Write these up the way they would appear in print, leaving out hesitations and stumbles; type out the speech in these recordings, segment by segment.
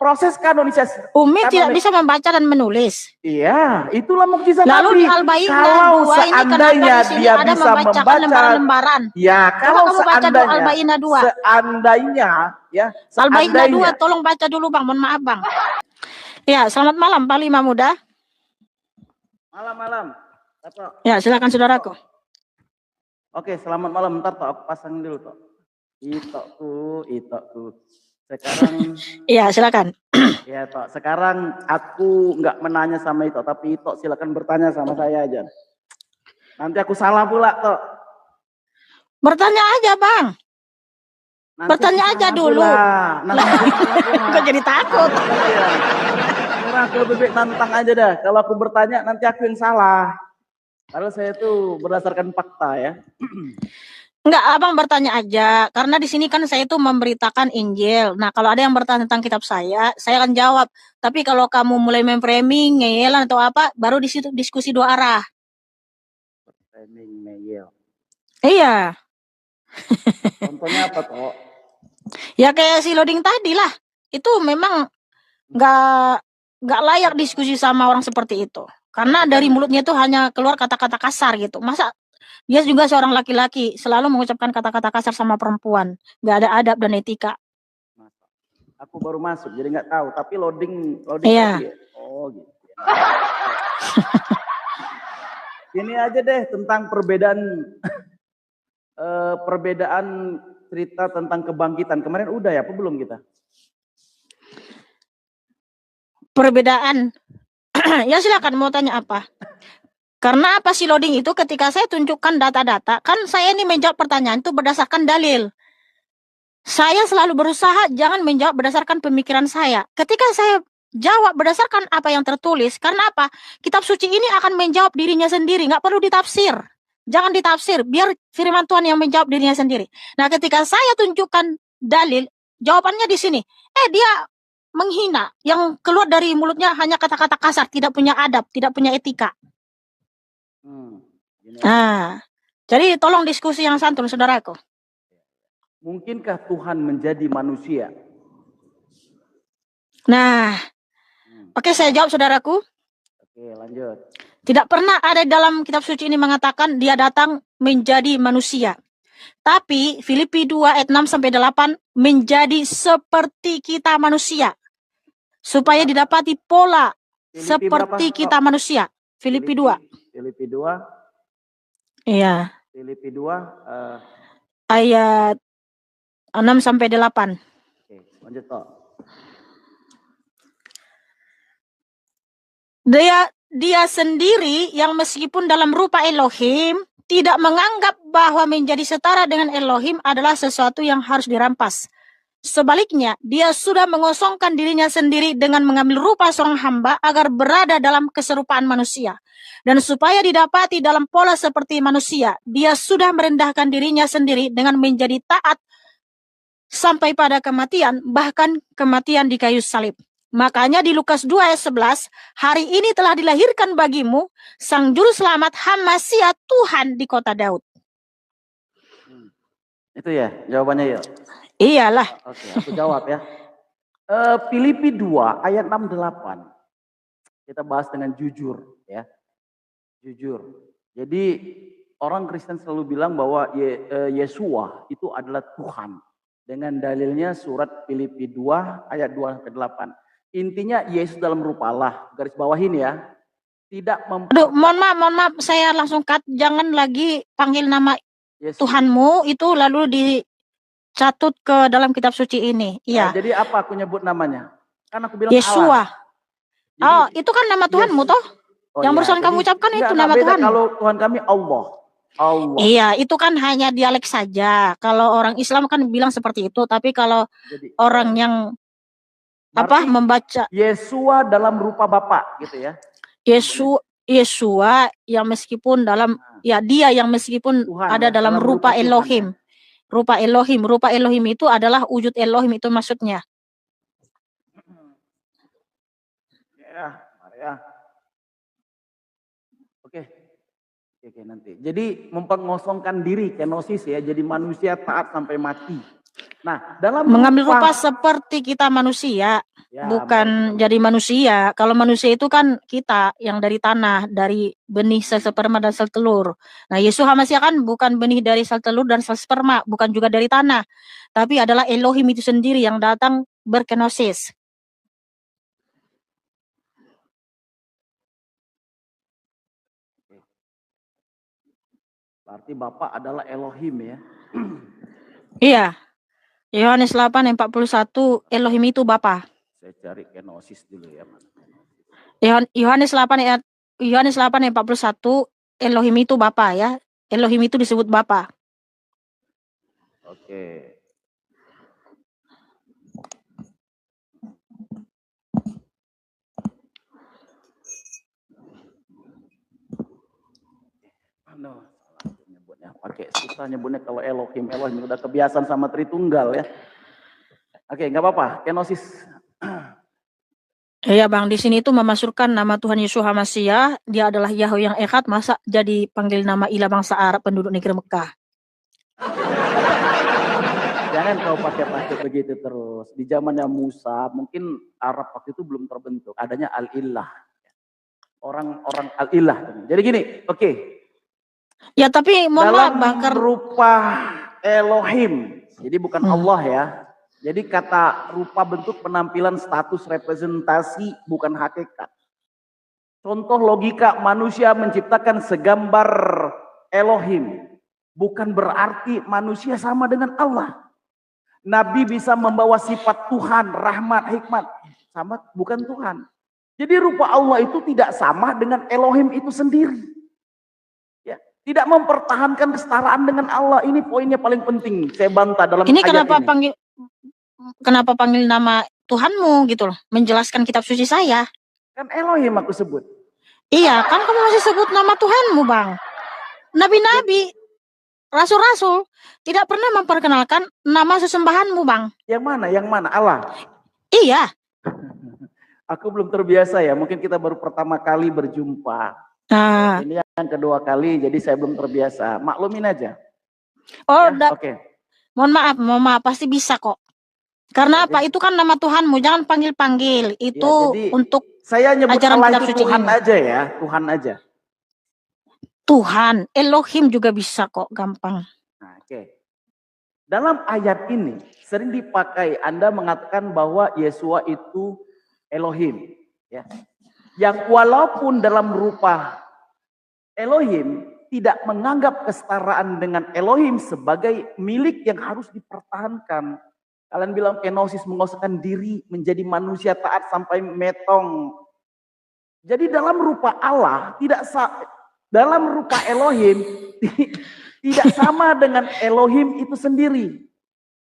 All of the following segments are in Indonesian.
proses kanonisasi. Umi tidak bisa membaca dan menulis. Iya, itulah mukjizat Lalu Nabi. di Al-Bayyinah Kalau 2 ini seandainya kenapa di sini dia ada bisa membacakan lembaran-lembaran? ya kalau Coba kamu baca dulu seandainya, Al-Bayyinah 2. Al-Bayyinah 2 tolong baca dulu Bang, mohon maaf Bang. Ya, selamat malam Pak Lima Muda. Malam-malam. Ya, silakan saudaraku. Oke, selamat malam. Ntar toh aku pasang dulu toh. Itokku. Sekarang iya, silakan. Ya, Tok. Sekarang aku nggak menanya sama Ito, tapi Ito silakan bertanya sama saya aja. Nanti aku salah pula, Tok. Bertanya aja, Bang. Nanti bertanya aja dulu. Kok jadi takut? Iya. Aku lebih nantang aja dah. Kalau aku bertanya, nanti aku yang salah. Padahal saya itu berdasarkan fakta ya. Enggak, abang bertanya aja. Karena di sini kan saya itu memberitakan Injil. Nah, kalau ada yang bertanya tentang kitab saya akan jawab. Tapi kalau kamu mulai memframing, ngeyelan atau apa, baru di situ diskusi dua arah. Framing, ngeyel. Iya. Contohnya apa toh? Ya kayak si loading tadi lah. Itu memang nggak layak diskusi sama orang seperti itu. Karena dari mulutnya itu hanya keluar kata-kata kasar gitu. Masa dia juga seorang laki-laki selalu mengucapkan kata-kata kasar sama perempuan. Nggak ada adab dan etika. Aku baru masuk jadi nggak tahu. Tapi loading iya. tadi ya? Oh gitu. Ini aja deh tentang perbedaan cerita tentang kebangkitan. Kemarin udah ya, apa belum kita? Perbedaan. Ya silakan mau tanya apa? Karena apa sih loading itu ketika saya tunjukkan data-data, kan saya ini menjawab pertanyaan itu berdasarkan dalil. Saya selalu berusaha jangan menjawab berdasarkan pemikiran saya. Ketika saya jawab berdasarkan apa yang tertulis, karena apa? Kitab suci ini akan menjawab dirinya sendiri, nggak perlu ditafsir. Jangan ditafsir, biar firman Tuhan yang menjawab dirinya sendiri. Nah, ketika saya tunjukkan dalil, jawabannya di sini. Dia menghina, yang keluar dari mulutnya hanya kata-kata kasar, tidak punya adab, tidak punya etika. Nah, jadi tolong diskusi yang santun, saudaraku. Mungkinkah Tuhan menjadi manusia? Nah, oke, saya jawab saudaraku. Oke, lanjut. Tidak pernah ada dalam kitab suci ini mengatakan dia datang menjadi manusia. Tapi Filipi 2 ayat 6-8 menjadi seperti kita manusia. Supaya didapati pola Filipi seperti berapa? Kita manusia. Filipi 2. Filipi 2. Iya. Filipi 2 ayat 6-8. Oke, lanjut toh. Dia sendiri yang meskipun dalam rupa Elohim tidak menganggap bahwa menjadi setara dengan Elohim adalah sesuatu yang harus dirampas. Sebaliknya, dia sudah mengosongkan dirinya sendiri dengan mengambil rupa seorang hamba agar berada dalam keserupaan manusia. Dan supaya didapati dalam pola seperti manusia, dia sudah merendahkan dirinya sendiri dengan menjadi taat sampai pada kematian, bahkan kematian di kayu salib. Makanya di Lukas 2 ayat 11, hari ini telah dilahirkan bagimu Sang Juru Selamat Hamasia Tuhan di kota Daud. Itu ya jawabannya ya? Iyalah. Oke, aku jawab ya. Filipi 2 ayat 6-8. Kita bahas dengan jujur ya. Jujur. Jadi orang Kristen selalu bilang bahwa Yesua itu adalah Tuhan. Dengan dalilnya surat Filipi 2 ayat 2-8. Intinya Yesus dalam rupa Allah. Garis bawahin ya. Tidak Aduh, mohon maaf, saya langsung cut. Jangan lagi panggil nama Yesus. Tuhanmu itu lalu dicatut ke dalam kitab suci ini. Iya. Jadi apa aku nyebut namanya? Kan aku bilang Yesua. Allah. Itu kan nama Tuhanmu toh? Yang barusan kamu ucapkan itu nama Tuhan. Kalau Tuhan kami Allah. Iya, itu kan hanya dialek saja. Kalau orang Islam kan bilang seperti itu, tapi kalau orang yang membaca Yesua dalam rupa Bapa gitu ya. Yesua yang meskipun dalam dia yang meskipun Tuhan, ada dalam rupa Elohim. Rupa Elohim itu adalah wujud Elohim itu maksudnya. Ya. Oke, nanti. Jadi mempengosongkan diri, kenosis ya, jadi manusia taat sampai mati. Nah, dalam Mengambil rupa seperti kita manusia, ya, bukan jadi manusia. Kalau manusia itu kan kita yang dari tanah, dari benih sel sperma dan sel telur. Nah, Yesus HaMashiach kan bukan benih dari sel telur dan sel sperma, bukan juga dari tanah, tapi adalah Elohim itu sendiri yang datang berkenosis. berarti Bapak adalah Elohim ya. Iya. Yohanes 8:41, Elohim itu Bapa. Saya cari kenosis dulu ya. Yohanes 8:41, Elohim itu Bapa ya. Elohim itu disebut Bapa. Oke. No, nyebutnya pakai susah nyebutnya kalau Elohim udah kebiasaan sama Tritunggal ya. Oke, nggak apa-apa. Kenosis. Iya Bang, di sini itu memasukkan nama Tuhan Yesus HaMashiach, dia adalah Yahweh yang Echad, masa jadi panggil nama ilah bangsa Arab penduduk negeri Mekah. Jangan kau pakai begitu terus. Di zamannya Musa, mungkin Arab waktu itu belum terbentuk. Adanya Al-Ilah. Orang-orang Al-Ilah. Jadi gini, oke. Ya tapi mohon maaf Bang, rupa Elohim. Jadi bukan Allah ya. Jadi kata rupa bentuk penampilan status representasi bukan hakikat. Contoh logika manusia menciptakan segambar Elohim. Bukan berarti manusia sama dengan Allah. Nabi bisa membawa sifat Tuhan, rahmat, hikmat. Sama bukan Tuhan. Jadi rupa Allah itu tidak sama dengan Elohim itu sendiri. Ya, tidak mempertahankan kesetaraan dengan Allah. Ini poinnya paling penting. Saya bantah dalam ini ayat ini. Kenapa panggil nama Tuhanmu gitu loh, menjelaskan kitab suci saya. Kan Elohim aku sebut. Iya, kan kamu masih sebut nama Tuhanmu Bang. Nabi-nabi, rasul-rasul tidak pernah memperkenalkan nama sesembahanmu Bang. Yang mana? Yang mana? Allah? Iya. Aku belum terbiasa ya, mungkin kita baru pertama kali berjumpa. Ini yang kedua kali, jadi saya belum terbiasa. Maklumin aja. Oh, ya, oke. Mohon maaf, pasti bisa kok. Karena apa? Itu kan nama Tuhanmu, jangan panggil-panggil. Itu ya, untuk saya nyebut ajaran Allah kitab itu suci Tuhan ini. aja ya, Tuhan aja. Tuhan, Elohim juga bisa kok, gampang. Nah, oke. Dalam ayat ini sering dipakai, Anda mengatakan bahwa Yesua itu Elohim, ya. Yang walaupun dalam rupa Elohim tidak menganggap kesetaraan dengan Elohim sebagai milik yang harus dipertahankan. Kalian bilang kenosis, mengosongkan diri menjadi manusia taat sampai metong. Jadi dalam rupa Allah dalam rupa Elohim tidak sama dengan Elohim itu sendiri.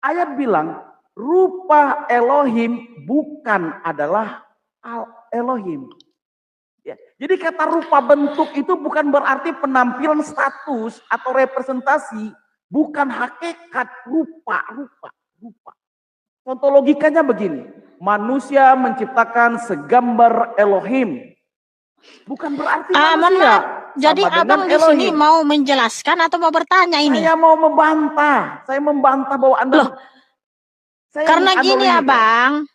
Ayat bilang rupa Elohim bukan adalah Elohim. Ya, jadi kata rupa bentuk itu bukan berarti penampilan status atau representasi, bukan hakikat rupa. Contoh logikanya begini, manusia menciptakan segambar Elohim, bukan berarti manusia. Jadi abang di sini mau menjelaskan atau mau bertanya ini? Saya mau membantah. Saya membantah bahwa Anda. Loh, karena gini abang,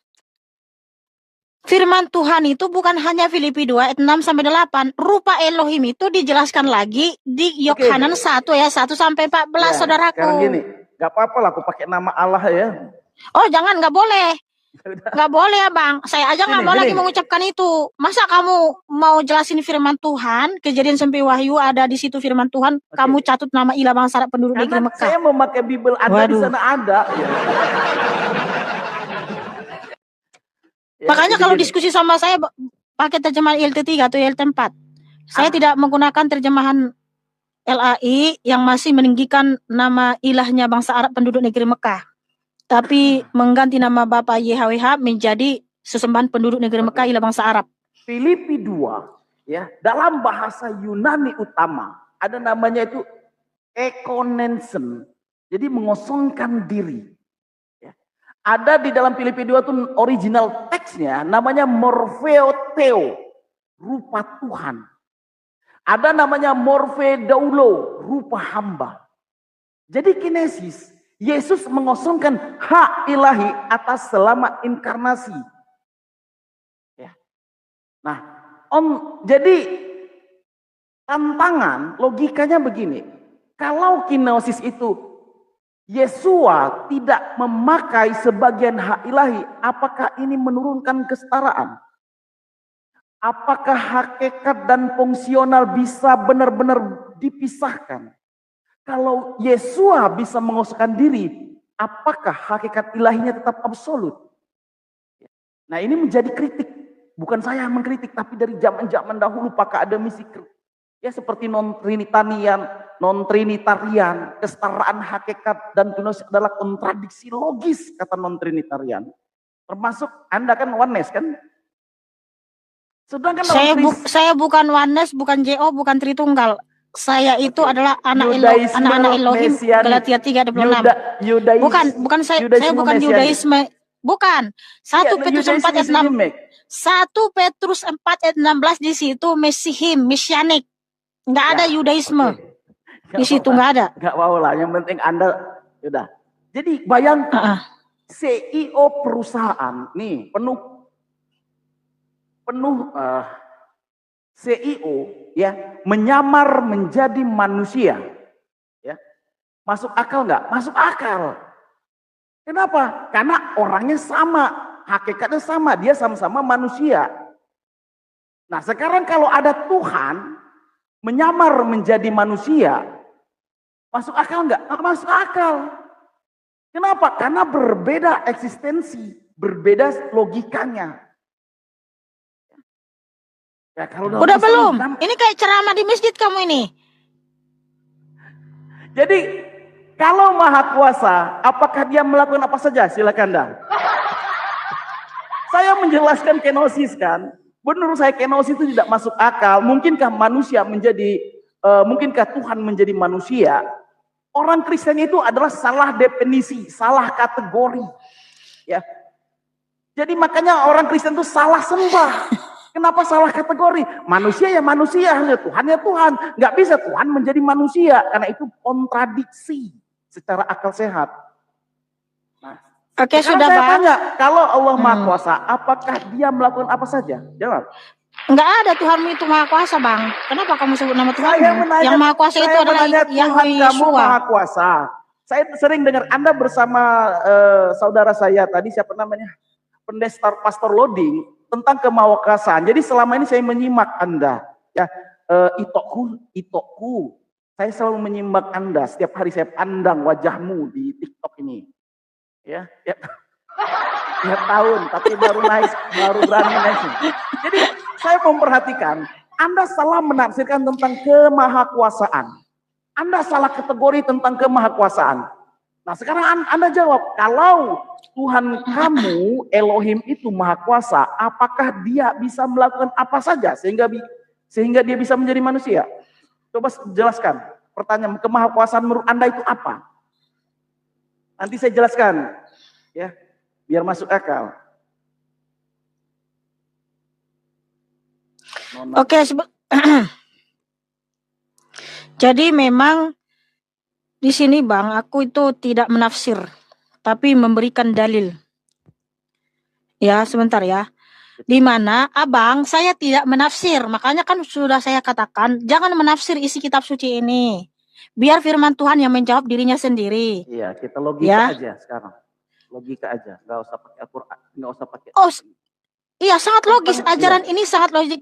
firman Tuhan itu bukan hanya Filipi 2 ayat 6-8. Rupa Elohim itu dijelaskan lagi di Yohanes 1 ya 1-14 ya, saudaraku. Sekarang gini, gak apa-apa lah aku pakai nama Allah ya. Oh jangan, gak boleh. Gak boleh abang, saya aja gak mau lagi mengucapkan itu. Masa kamu mau jelasin firman Tuhan, Kejadian sampai Wahyu ada di situ firman Tuhan, kamu catut nama ilah bangsa Arab penduduk negeri Mekah. Saya memakai Bible ada di sana ada. Ya, makanya kalau diskusi sama saya pakai terjemahan ILT 3 atau ILT 4. Saya tidak menggunakan terjemahan LAI yang masih meninggikan nama ilahnya bangsa Arab penduduk negeri Mekah. Tapi mengganti nama Bapak YHWH menjadi sesembahan penduduk negeri Mekah ilah bangsa Arab. Filipi 2 ya, dalam bahasa Yunani utama ada namanya itu ekonensen. Jadi mengosongkan diri. Ya. Ada di dalam Filipi 2 itu original teksnya namanya morpheoteo, rupa Tuhan. Ada namanya morphedaulo, rupa hamba. Jadi kinesis Yesus mengosongkan hak ilahi atas selama inkarnasi. Ya. Nah, jadi tantangan logikanya begini. Kalau kenosis itu Yesua tidak memakai sebagian hak ilahi, apakah ini menurunkan kesetaraan? Apakah hakikat dan fungsional bisa benar-benar dipisahkan? Kalau Yesua bisa mengosongkan diri, apakah hakikat ilahinya tetap absolut? Nah, ini menjadi kritik. Bukan saya yang mengkritik, tapi dari zaman-zaman dahulu para akademisi, ya seperti non-trinitarian, kesetaraan hakikat dan kenosis adalah kontradiksi logis, kata non-trinitarian. Termasuk Anda kan oneness kan? Sedangkan saya bukan oneness, bukan JO, bukan Tritunggal. Saya itu adalah anak-anak Elohim, Galatia 3:26. Bukan saya bukan Yudaisme. Bukan. 1 Petrus 4 ayat 6. 1 Petrus 4 ayat 16 di situ mesianik. Enggak ada Yudaisme. Di situ enggak ada. Enggak mau lah, yang penting Anda sudah. Jadi bayangkan CEO perusahaan nih penuh CEO ya menyamar menjadi manusia, ya masuk akal nggak? Masuk akal. Kenapa? Karena orangnya sama, hakikatnya sama, dia sama-sama manusia. Nah sekarang kalau ada Tuhan menyamar menjadi manusia, masuk akal nggak? Nggak masuk akal. Kenapa? Karena berbeda eksistensi, berbeda logikanya. Ya, udah belum? Ini kayak ceramah di masjid kamu ini. Jadi kalau Maha Kuasa, apakah dia melakukan apa saja? Silakan dah. Saya menjelaskan kenosis kan. Menurut saya kenosis itu tidak masuk akal. Mungkinkah Tuhan menjadi manusia? Orang Kristen itu adalah salah definisi, salah kategori. Ya. Jadi makanya orang Kristen itu salah sembah. Kenapa salah kategori? Manusia ya manusia, Tuhan ya Tuhan. Nggak bisa Tuhan menjadi manusia. Karena itu kontradiksi secara akal sehat. Nah, oke, sudah saya Bang. tanya, kalau Allah Maha Kuasa, apakah dia melakukan apa saja? Jawab. Enggak ada Tuhanmu itu Maha Kuasa, Bang. Kenapa kamu sebut nama Tuhan? Yang Maha Kuasa itu adalah Yahweh Yeshua. Maha Kuasa. Saya sering dengar Anda bersama saudara saya tadi, siapa namanya? Pendeta Pastor Loding, tentang kemahakasaan. Jadi selama ini saya menyimak Anda, ya itokku. Saya selalu menyimak Anda. Setiap hari saya pandang wajahmu di TikTok ini, ya. Tiap tahun, tapi baru berani naik. Jadi saya memperhatikan Anda salah menafsirkan tentang kemahakuasaan. Anda salah kategori tentang kemahakuasaan. Nah sekarang Anda jawab, kalau Tuhan kamu, Elohim itu Maha Kuasa, apakah dia bisa melakukan apa saja sehingga dia bisa menjadi manusia? Coba jelaskan. Pertanyaan, kemahakuasaan menurut Anda itu apa? Nanti saya jelaskan, ya, biar masuk akal. Oke, jadi memang di sini Bang, aku itu tidak menafsir, tapi memberikan dalil. Ya, sebentar ya. Di mana Abang, saya tidak menafsir. Makanya kan sudah saya katakan, jangan menafsir isi kitab suci ini. Biar firman Tuhan yang menjawab dirinya sendiri. Iya, kita logika aja sekarang. Logika aja, nggak usah pakai Al-Quran, nggak usah pakai. Oh, iya sangat logis. Ajaran ini sangat logik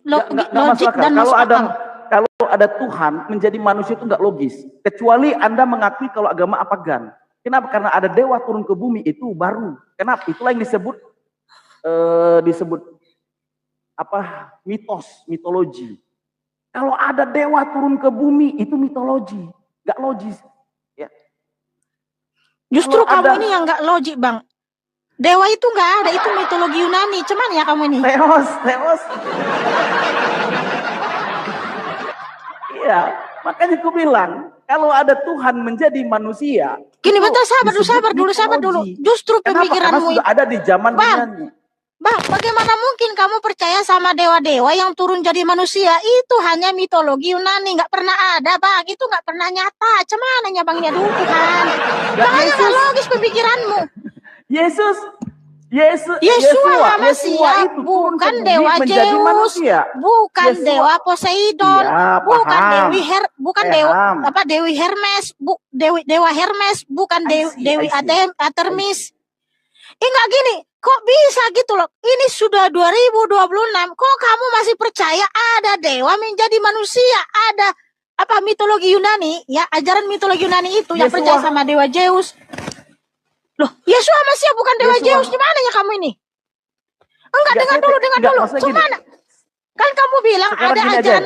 dan masuk akal. Kalau ada Tuhan menjadi manusia itu nggak logis. Kecuali Anda mengakui kalau agama apagan. Kenapa? Karena ada dewa turun ke bumi itu baru. Kenapa? Itulah yang disebut mitologi. Kalau ada dewa turun ke bumi itu mitologi, nggak logis. Ya. Justru kamu ini yang nggak logik Bang. Dewa itu nggak ada, itu mitologi Yunani. Cuman ya kamu ini. Theos. Iya, makanya aku bilang kalau ada Tuhan menjadi manusia. Gini bentar, sabar dulu. Justru pemikiranmu sudah ada di zaman Yunani. Bang, bagaimana mungkin kamu percaya sama dewa-dewa yang turun jadi manusia? Itu hanya mitologi Yunani, nggak pernah ada, Bang. Itu nggak pernah nyata. Cumananya Bang ya dulu Tuhan. Makanya nggak logis pemikiranmu. Yesus, Yesua Hamasia itu turun ke bukan bumi dewa menjadi Zeus, manusia. bukan Yesua- dewa Poseidon, Iya, bukan paham. Dewi Hermes, dewa Hermes, bukan Dewi I see. Artemis. Enggak gini, kok bisa gitu loh? Ini sudah 2026, kok kamu masih percaya ada dewa menjadi manusia? Ada apa mitologi Yunani? Ya, ajaran mitologi Yunani itu yang Yesua. percaya sama dewa Zeus. Loh, Yesua Hamasia bukan dewa Yesua. Zeus, gimana ya kamu ini? Enggak, dengar dulu. Gimana? Kan kamu bilang Sekarang ada gini aja.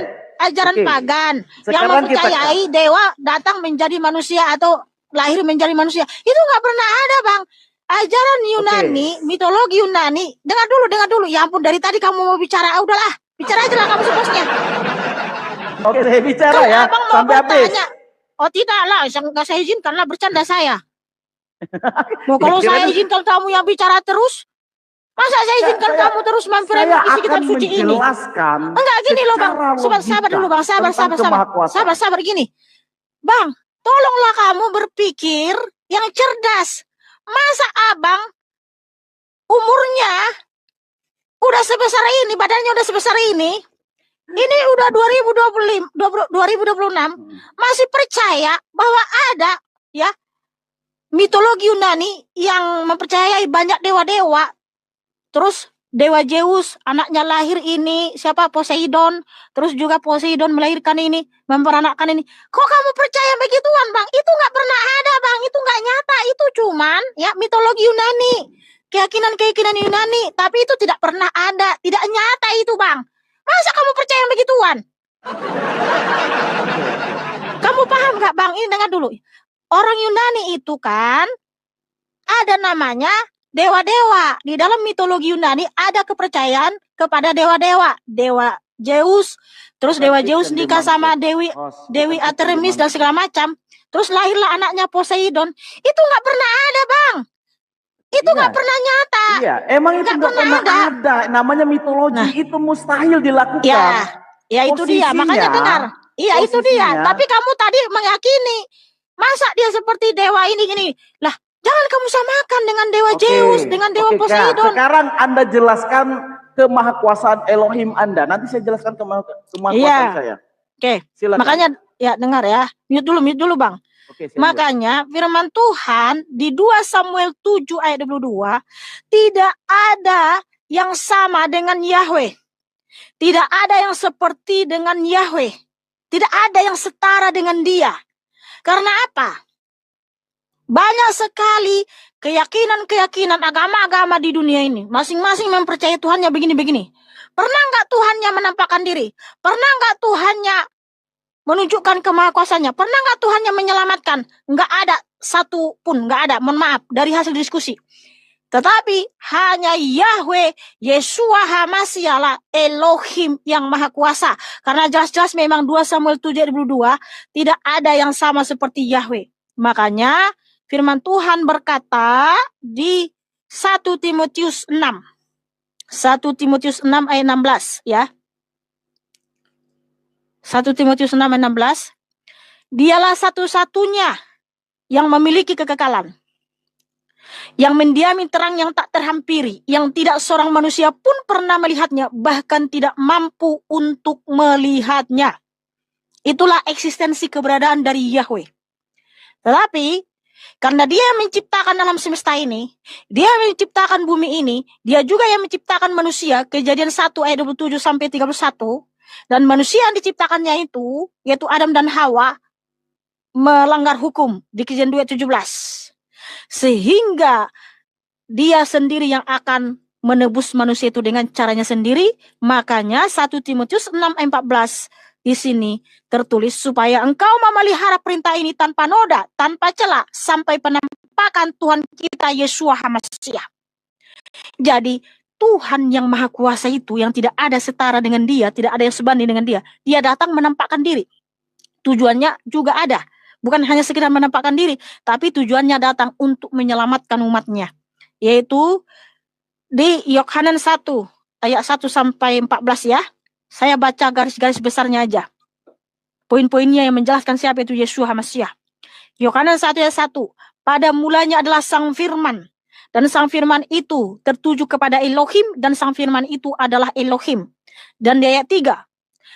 ajaran Oke. pagan yang Sekarang mempercayai dewa datang menjadi manusia atau lahir menjadi manusia. Itu nggak pernah ada, Bang. Ajaran Yunani, mitologi Yunani. Dengar dulu. Ya ampun, dari tadi kamu mau bicara. Udahlah, bicara aja lah kamu sebosnya. Oke, saya bicara Kan ya abang mau sampai habis. bertanya. Oh tidak lah, nggak saya izinkan lah, bercanda saya. Mau kalau saya izinkan kamu yang bicara terus, masa saya izinkan kamu terus memperoleh isi kitab suci ini? Enggak gini loh Bang, sabar dulu Bang, sabar gini. Bang, tolonglah kamu berpikir yang cerdas. Masa abang umurnya udah sebesar ini, badannya udah sebesar ini udah 2026, masih percaya bahwa ada ya mitologi Yunani yang mempercayai banyak dewa-dewa. Terus dewa Zeus, anaknya lahir ini, siapa? Poseidon. Terus juga Poseidon melahirkan ini, memperanakkan ini. Kok kamu percaya begituan, Bang? Itu nggak pernah ada, Bang. Itu nggak nyata. Itu cuman ya mitologi Yunani. Keyakinan Yunani. Tapi itu tidak pernah ada. Tidak nyata itu, Bang. Masa kamu percaya begituan? Kamu paham nggak, Bang? Ini dengar dulu. Orang Yunani itu kan ada namanya dewa-dewa. Di dalam mitologi Yunani ada kepercayaan kepada dewa-dewa. Dewa Zeus, terus dewa Zeus nikah sama Dewi Artemis dan segala macam. Terus lahirlah anaknya Poseidon. Itu nggak pernah ada, Bang. Itu nggak pernah nyata. Iya, emang itu nggak pernah ada. Namanya mitologi, itu mustahil dilakukan. Ya itu dia. Makanya dengar. Iya itu dia. Tapi kamu tadi meyakini. Masa dia seperti dewa ini gini? Lah, jangan kamu samakan dengan dewa Zeus, dengan dewa Poseidon. Sekarang Anda jelaskan kemahakuasaan Elohim Anda. Nanti saya jelaskan kemahakuasaan saya. Oke. Silakan. Makanya ya dengar ya. Mute dulu Bang. Makanya firman Tuhan di 2 Samuel 7 ayat 22 tidak ada yang sama dengan Yahweh. Tidak ada yang seperti dengan Yahweh. Tidak ada yang setara dengan Dia. Karena apa? Banyak sekali keyakinan agama-agama di dunia ini. Masing-masing mempercayai Tuhannya begini-begini. Pernah nggak Tuhannya menampakkan diri? Pernah nggak Tuhannya menunjukkan kemahakuasaannya? Pernah nggak Tuhannya menyelamatkan? Nggak ada satu pun, nggak ada. Mohon maaf dari hasil diskusi. Tetapi hanya Yahweh, Yesua Hamasia lah Elohim yang maha kuasa. Karena jelas-jelas memang 2 Samuel 7 ayat 22 tidak ada yang sama seperti Yahweh. Makanya firman Tuhan berkata di 1 Timotius 6. 1 Timotius 6 ayat 16 ya. 1 Timotius 6 ayat 16. Dialah satu-satunya yang memiliki kekekalan. Yang mendiami terang yang tak terhampiri, yang tidak seorang manusia pun pernah melihatnya, bahkan tidak mampu untuk melihatnya. Itulah eksistensi keberadaan dari Yahweh. Tetapi karena Dia yang menciptakan alam semesta ini, Dia yang menciptakan bumi ini, Dia juga yang menciptakan manusia. Kejadian 1 ayat 27 sampai 31. Dan manusia yang diciptakannya itu, yaitu Adam dan Hawa, melanggar hukum di Kejadian 2 ayat 17. Sehingga Dia sendiri yang akan menebus manusia itu dengan caranya sendiri. Makanya 1 Timotius 6 ayat 14 di sini tertulis supaya engkau memelihara perintah ini tanpa noda, tanpa celah sampai penampakan Tuhan kita Yesua Hamasia. Jadi Tuhan yang maha kuasa itu yang tidak ada setara dengan Dia, tidak ada yang sebanding dengan Dia. Dia datang menampakkan diri. Tujuannya juga ada. Bukan hanya sekedar menampakkan diri, tapi tujuannya datang untuk menyelamatkan umatnya. Yaitu di Yohanan 1 ayat 1 sampai 14 ya. Saya baca garis-garis besarnya aja. Poin-poinnya yang menjelaskan siapa itu Yeshua HaMasyiah. Yohanan 1 ayat 1. Pada mulanya adalah Sang Firman. Dan Sang Firman itu tertuju kepada Elohim. Dan Sang Firman itu adalah Elohim. Dan di ayat 3.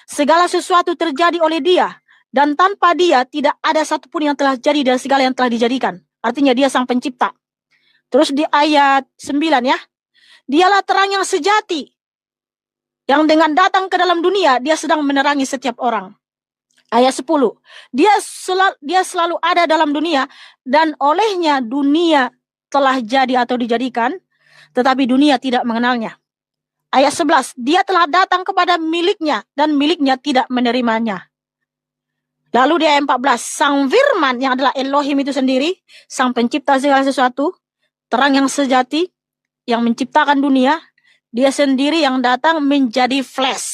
Segala sesuatu terjadi oleh Dia. Dan tanpa Dia tidak ada satupun yang telah jadi dari segala yang telah dijadikan. Artinya Dia Sang Pencipta. Terus di ayat 9 ya. Dialah terang yang sejati. Yang dengan datang ke dalam dunia, Dia sedang menerangi setiap orang. Ayat 10. Dia selalu ada dalam dunia, dan olehnya dunia telah jadi atau dijadikan, tetapi dunia tidak mengenalnya. Ayat 11. Dia telah datang kepada miliknya, dan miliknya tidak menerimanya. Lalu di ayat 14. Sang Firman yang adalah Elohim itu sendiri, Sang Pencipta segala sesuatu, terang yang sejati, yang menciptakan dunia, Dia sendiri yang datang menjadi flesh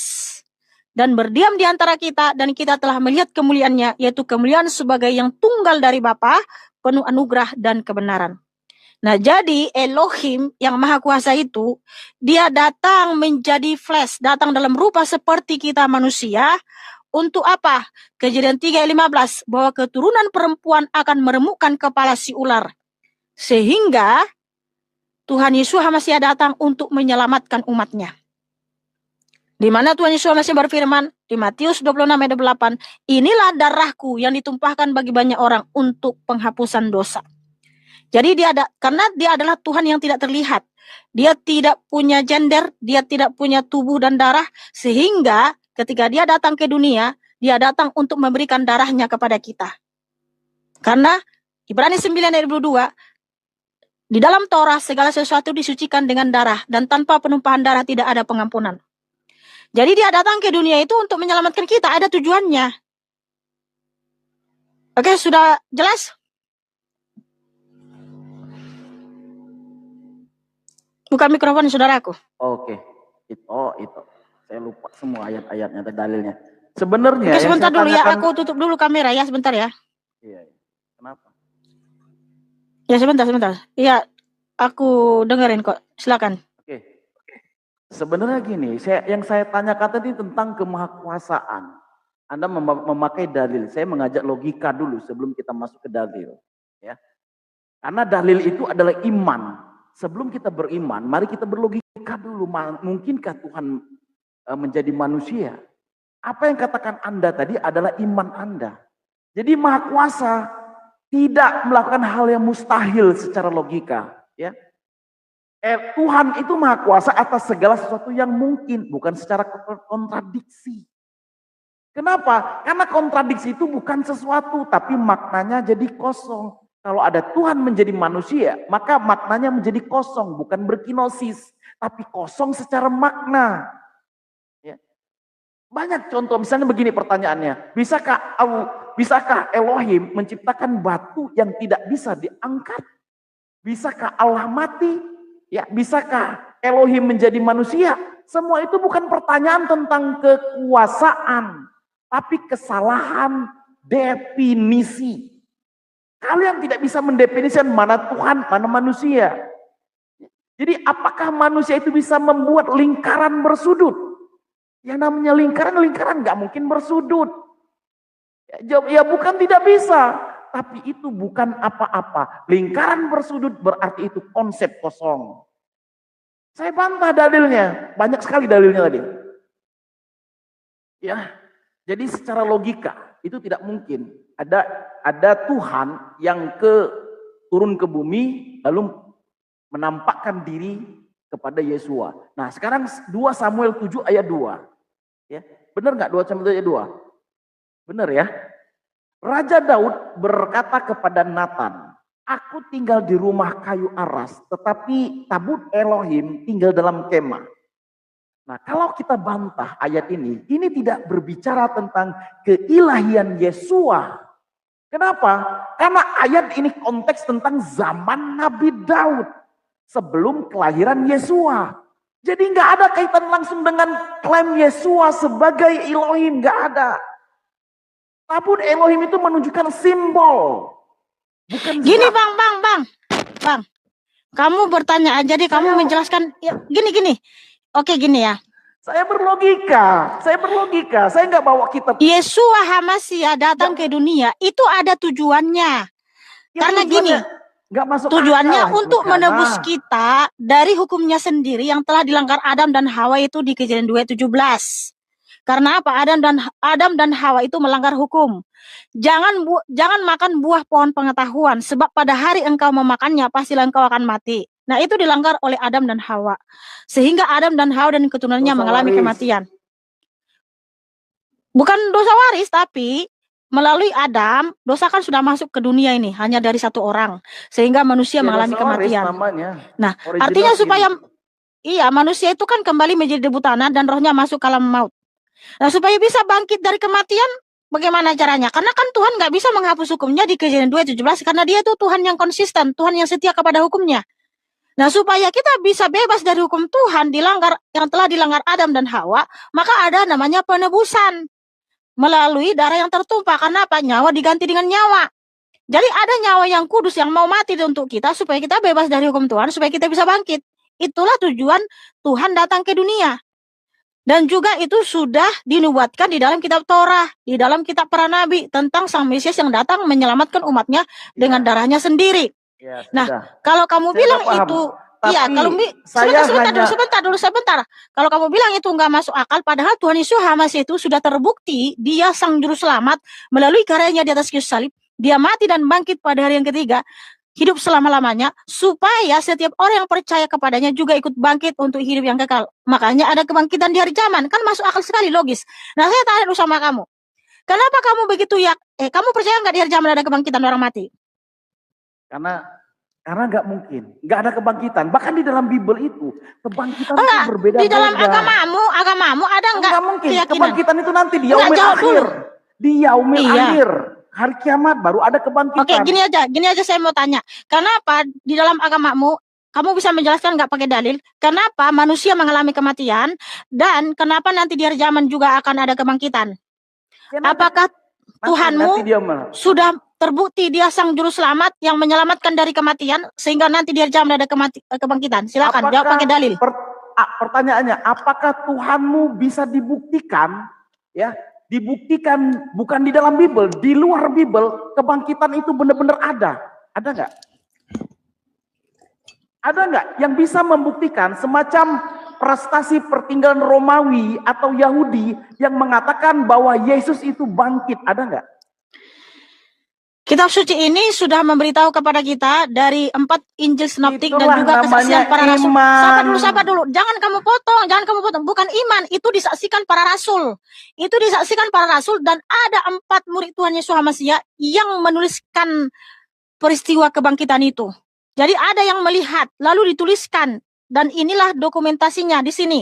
dan berdiam di antara kita, dan kita telah melihat kemuliaannya, yaitu kemuliaan sebagai yang tunggal dari Bapa, penuh anugerah dan kebenaran. Nah, jadi Elohim yang Maha Kuasa itu, Dia datang menjadi flesh, datang dalam rupa seperti kita manusia. Untuk apa? Kejadian 3 ayat 15, bahwa keturunan perempuan akan meremukkan kepala si ular. Sehingga Tuhan Yesus HaMasyiah datang untuk menyelamatkan umatnya. Di mana Tuhan Yesus HaMasyiah berfirman di Matius 26 ayat 8, inilah darahku yang ditumpahkan bagi banyak orang untuk penghapusan dosa. Jadi karena Dia adalah Tuhan yang tidak terlihat. Dia tidak punya gender, Dia tidak punya tubuh dan darah, sehingga ketika Dia datang ke dunia, Dia datang untuk memberikan darahnya kepada kita. Karena Ibrani 9 ayat 22, di dalam Torah segala sesuatu disucikan dengan darah, dan tanpa penumpahan darah tidak ada pengampunan. Jadi Dia datang ke dunia itu untuk menyelamatkan kita, ada tujuannya. Oke, sudah jelas? Buka mikrofon saudaraku. Oke. Itu. Saya lupa semua ayat-ayatnya dan dalilnya. Sebenarnya Oke, sebentar dulu ya, tanyakan... aku tutup dulu kamera ya, sebentar ya. Iya. Kenapa? Ya, sebentar. Iya, aku dengerin kok. Silakan. Oke. Sebenarnya gini, yang saya tanyakan tadi tentang kemahakuasaan. Anda memakai dalil. Saya mengajak logika dulu sebelum kita masuk ke dalil. Ya. Karena dalil itu adalah iman. Sebelum kita beriman, mari kita berlogika dulu. Mungkinkah Tuhan menjadi manusia? Apa yang katakan Anda tadi adalah iman Anda. Jadi Maha Kuasa tidak melakukan hal yang mustahil secara logika. Ya. Tuhan itu Maha Kuasa atas segala sesuatu yang mungkin, bukan secara kontradiksi. Kenapa? Karena kontradiksi itu bukan sesuatu, tapi maknanya jadi kosong. Kalau ada Tuhan menjadi manusia, maka maknanya menjadi kosong, bukan berkinosis, tapi kosong secara makna. Ya. Banyak contoh, misalnya begini pertanyaannya, bisakah Elohim menciptakan batu yang tidak bisa diangkat? Bisakah Allah mati? Ya, bisakah Elohim menjadi manusia? Semua itu bukan pertanyaan tentang kekuasaan, tapi kesalahan definisi. Kalian tidak bisa mendefinisikan mana Tuhan, mana manusia. Jadi apakah manusia itu bisa membuat lingkaran bersudut? Yang namanya lingkaran nggak mungkin bersudut. Ya bukan tidak bisa. Tapi itu bukan apa-apa. Lingkaran bersudut berarti itu konsep kosong. Saya bantah dalilnya. Banyak sekali dalilnya tadi. Ya, jadi secara logika itu tidak mungkin. Ada Tuhan yang turun ke bumi lalu menampakkan diri kepada Yesua. Nah sekarang 2 Samuel 7 ayat 2. Ya, benar nggak 2 Samuel 7 ayat 2? Benar ya? Raja Daud berkata kepada Nathan, aku tinggal di rumah kayu aras, tetapi tabut Elohim tinggal dalam kemah. Nah, kalau kita bantah ayat ini tidak berbicara tentang keilahian Yesua. Kenapa? Karena ayat ini konteks tentang zaman Nabi Daud sebelum kelahiran Yesua. Jadi nggak ada kaitan langsung dengan klaim Yesua sebagai Elohim, nggak ada. Tabut Elohim itu menunjukkan simbol. Bukan Gini zat. Bang. Kamu bertanya aja deh, kamu menjelaskan ya, gini. Oke, gini ya. Saya berlogika. Saya nggak bawa kitab. Yesua HaMasiah datang ke dunia itu ada tujuannya. Ya, Karena gini, nggak masuk tujuannya akal, untuk Karena menebus kita dari hukumnya sendiri yang telah dilanggar Adam dan Hawa itu di Kejadian 2:17. Karena apa? Adam dan Hawa itu melanggar hukum. Jangan makan buah pohon pengetahuan, sebab pada hari engkau memakannya pastilah engkau akan mati. Nah, itu dilanggar oleh Adam dan Hawa. Sehingga Adam dan Hawa dan keturunannya dosa mengalami waris. kematian. Bukan dosa waris, tapi melalui Adam, dosa kan sudah masuk ke dunia ini hanya dari satu orang, sehingga manusia Ya, mengalami dosa waris kematian. namanya. Nah, Original artinya sin. supaya manusia itu kan kembali menjadi debu tanah dan rohnya masuk ke alam maut. Nah, supaya bisa bangkit dari kematian, bagaimana caranya? Karena kan Tuhan nggak bisa menghapus hukumnya di Kejadian 2:17 karena Dia itu Tuhan yang konsisten, Tuhan yang setia kepada hukumnya. Nah, supaya kita bisa bebas dari hukum Tuhan yang telah dilanggar Adam dan Hawa, maka ada namanya penebusan melalui darah yang tertumpah. Karena apa? Nyawa diganti dengan nyawa. Jadi ada nyawa yang kudus yang mau mati untuk kita supaya kita bebas dari hukum Tuhan, supaya kita bisa bangkit. Itulah tujuan Tuhan datang ke dunia. Dan juga itu sudah dinubuatkan di dalam kitab Torah, di dalam kitab para nabi tentang Sang Mesias yang datang menyelamatkan umatnya dengan darahnya sendiri. Ya, nah, kalau kamu bilang itu, sebentar. Kalau kamu bilang itu nggak masuk akal, padahal Tuhan Yesus HaMasiah itu sudah terbukti Dia Sang Juru Selamat melalui karyanya di atas kayu salib. Dia mati dan bangkit pada hari yang ketiga, hidup selama-lamanya, supaya setiap orang yang percaya kepadanya juga ikut bangkit untuk hidup yang kekal. Makanya ada kebangkitan di hari zaman. Kan masuk akal sekali, logis. Nah, saya tanya dulu sama kamu. Kenapa kamu begitu kamu percaya nggak di hari zaman ada kebangkitan orang mati? Karena nggak mungkin. Nggak ada kebangkitan. Bahkan di dalam Bible itu, kebangkitan itu berbeda-beda. Di dalam agamamu ada nggak mungkin. keyakinan? Kebangkitan itu nanti di yaumil akhir. Di yaumil akhir. Hari kiamat baru ada kebangkitan. Oke, gini aja saya mau tanya. Kenapa di dalam agamamu kamu bisa menjelaskan nggak pakai dalil? Kenapa manusia mengalami kematian dan kenapa nanti di hari zaman juga akan ada kebangkitan? Apakah Tuhanmu sudah terbukti Dia Sang Juru Selamat yang menyelamatkan dari kematian sehingga nanti di hari zaman ada kebangkitan? Silakan jawab pakai dalil. Pertanyaannya, apakah Tuhanmu bisa dibuktikan? Ya, dibuktikan bukan di dalam Bible, di luar Bible, kebangkitan itu benar-benar ada. Ada nggak? Ada nggak yang bisa membuktikan semacam prestasi pertinggalan Romawi atau Yahudi yang mengatakan bahwa Yesus itu bangkit? Ada nggak? Kitab suci ini sudah memberitahu kepada kita dari 4 Injil sinoptik dan juga kesaksian para rasul. Sabar dulu. Jangan kamu potong. Bukan iman, itu disaksikan para rasul. Dan ada 4 murid Tuhan Yesus HaMasiah yang menuliskan peristiwa kebangkitan itu. Jadi ada yang melihat, lalu dituliskan. Dan inilah dokumentasinya di sini.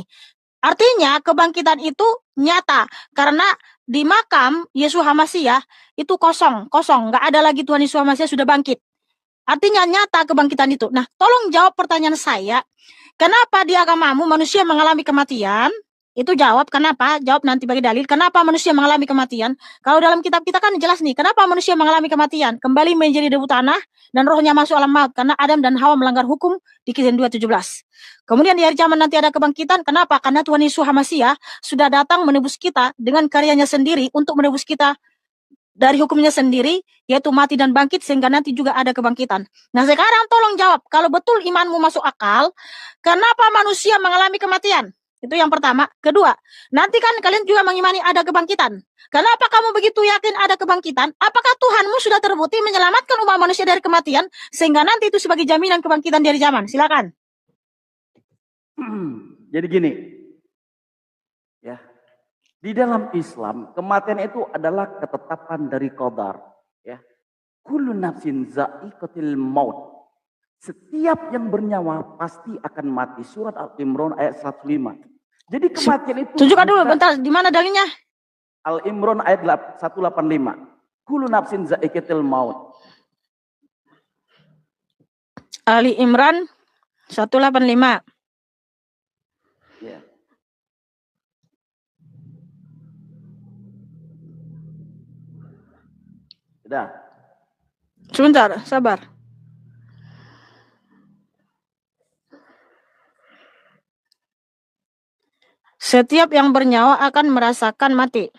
Artinya kebangkitan itu nyata. Karena di makam Yesus HaMasiah itu kosong, nggak ada lagi Tuhan Yesus HaMasiah sudah bangkit. Artinya nyata kebangkitan itu. Nah, tolong jawab pertanyaan saya. Kenapa di agamamu manusia mengalami kematian? Itu jawab kenapa? Jawab nanti bagi dalil. Kenapa manusia mengalami kematian? Kalau dalam kitab kita kan jelas nih. Kenapa manusia mengalami kematian? Kembali menjadi debu tanah dan rohnya masuk alam maut. Karena Adam dan Hawa melanggar hukum di Kejadian 2:17. Kemudian di hari zaman nanti ada kebangkitan. Kenapa? Karena Tuhan Yesus HaMasiah sudah datang menebus kita dengan karyanya sendiri untuk menebus kita dari hukumnya sendiri, yaitu mati dan bangkit, sehingga nanti juga ada kebangkitan. Nah, sekarang tolong jawab, kalau betul imanmu masuk akal, kenapa manusia mengalami kematian? Itu yang pertama. Kedua, nanti kan kalian juga mengimani ada kebangkitan. Kenapa kamu begitu yakin ada kebangkitan? Apakah Tuhanmu sudah terbukti menyelamatkan umat manusia dari kematian, sehingga nanti itu sebagai jaminan kebangkitan dari zaman? Silakan. Jadi gini, ya. Di dalam Islam, kematian itu adalah ketetapan dari qadar, ya. Kullu nafsin za'iqatil maut. Setiap yang bernyawa pasti akan mati. Surat Al-Imran ayat 105. Jadi kematian itu tunjukkan dulu bentar, di mana dalilnya? Al-Imran ayat 185. Kullu nafsin za'iqatil maut. Ali Imran 185. Ya. Sudah. Sebentar, sabar. Setiap yang bernyawa akan merasakan mati.